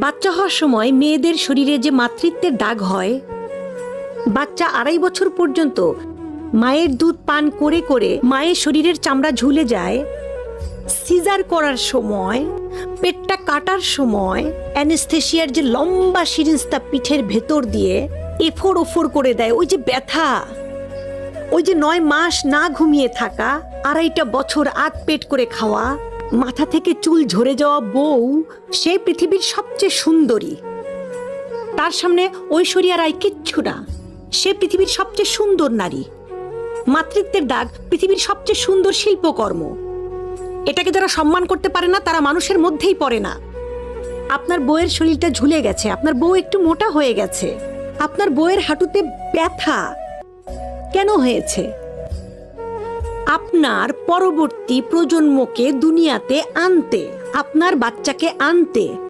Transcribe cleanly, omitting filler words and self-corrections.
বাচ্চা হওয়ার সময় মেয়েদের শরীরে যে মাতৃত্বের দাগ হয়, বাচ্চা 2.5 বছর পর্যন্ত মায়ের দুধ পান করে করে মায়ের শরীরের চামড়া ঝুলে যায়। সিজার করার সময়, পেটটা কাটার সময় অ্যানেস্থেশিয়ার যে লম্বা সিরিঞ্জটা পিঠের ভেতর দিয়ে এফোর ওফোর করে দেয়, ওই যে ব্যথা, ওই যে 9 মাস না ঘুমিয়ে থাকা, 2.5 বছর আধ পেট করে খাওয়া, মাথা থেকে চুল ঝরে যাওয়া বউ, সে পৃথিবীর সবচেয়ে সুন্দরী। তার সামনে ঐশ্বরিয়া রায় কিচ্ছু না, সে পৃথিবীর সবচেয়ে সুন্দর নারী। মাতৃত্বের দাগ পৃথিবীর সবচেয়ে সুন্দর শিল্পকর্ম। এটাকে যারা সম্মান করতে পারে না তারা মানুষের মধ্যেই পড়ে না। আপনার বউয়ের শরীরটা ঝুলে গেছে, আপনার বউ একটু মোটা হয়ে গেছে, আপনার বউয়ের হাঁটুতে ব্যথা কেন হয়েছে? আপনার পরবর্তী প্রজন্মকে দুনিয়াতে আনতে, আপনার বাচ্চাকে আনতে